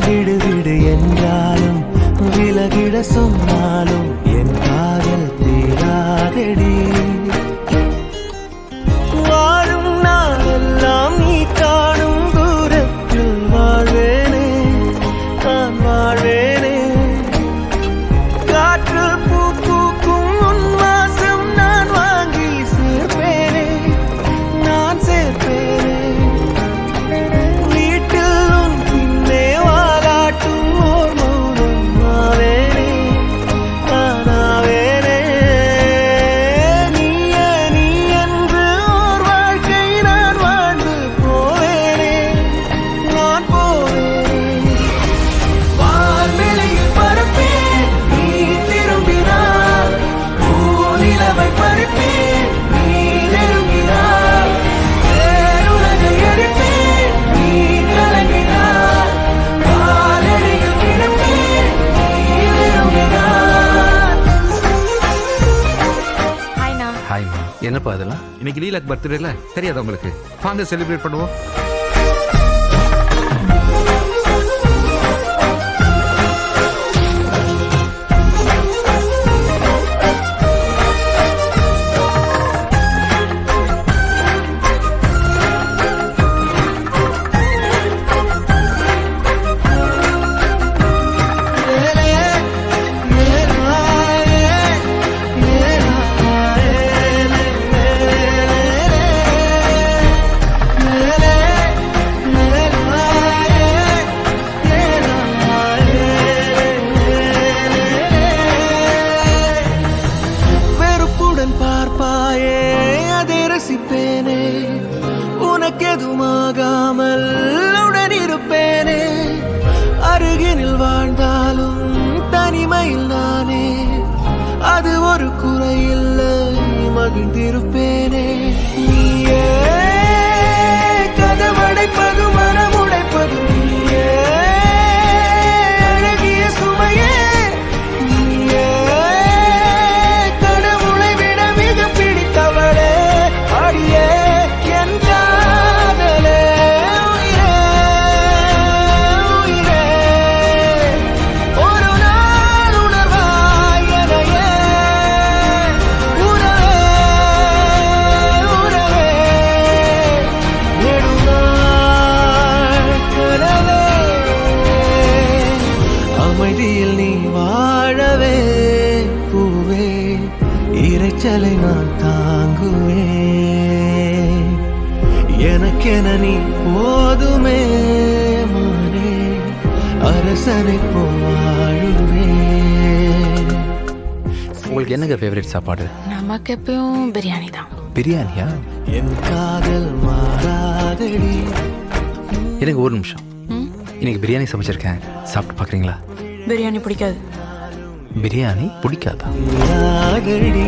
விடு விடு என்றாலும் விலகிட சொன்னாலும் என் காதல் தீராதடி. வாழும் நாளெல்லாம் நீ காணும் தூரத்தில் வாழ்வேனே, நான் வாழ்வேனே. காற்று பூ பூக்கும் உன் வாசம் நான் வாங்கி சேர்ப்பேனே, நான் சேர்ப்பேனே. வீட்டில் உன் பின்னே வாலாட்டும் ஓர் மௌனம் ஆவேனே, நானாவேனே. நீயே நீ என்று ஓர் வாழ்க்கை நான் வாழ்ந்து போவேனே, நான் போவேனே. வான்வெளியில் பறப்பேன் நீ திரும்பினார், பூநிலவை பறிப்பேன் நீ நெருங்கினார். வேறுலகை அடிப்பேன் நீ கலங்கினார், காலடியில் கிடப்பேன் நீ விரும்பினார். ஹாய்ண்ணா. ஹாய்மா. என்னப்பா அதெல்லாம்? இன்னைக்கு லீலாக்கு பர்த்டேல தெரியாதா உங்களுக்கு? வாங்க செலிப்ரேட் பண்ணுவோம். வெறுப்புடன் பார்ப்பாயே அதை ரசிப்பேனே, உனக்கெதுமாகாமல் உடன் இருப்பேனே. அருகினில் வாழ்ந்தாலும் தனிமையில் நானே, அது ஒரு குறையில்லை, மகிழ்ந்திருப்பேனே. நீயே கதவடைப்பது மனம் உடைப்பது நீயே, அழகிய சுமையே நீயே. கடவுளை விட மிக பிடித்தவளே, அடியே என் காதலே. உயிரே உயிரே, ஒரு நாள் உணர்வாய் எனையே. உறவே உறவே, நெடுநாள் கனவே. அமைதியில் நீ வாழவே பூவே, இரைச்சலை நான் தாங்குவேன். எனக்கென நீ போதுமே மானே, அரசனை போல் வாழுவேன். உங்களுக்கு என்னங்க ஃபேவரட் சாப்பாடு? நமக்கு எப்பயும் பிரியாணி தான். பிரியாணியா? என் காதல் மாறாதடி. எனக்கு ஒரு நிமிஷம். இன்னைக்கு பிரியாணி சமைச்சிருக்கேன், சாப்பிட்டு பார்க்குறீங்களா? பிரியாணி பிடிக்காது. பிரியாணி பிடிக்காதா? மாறாதடி.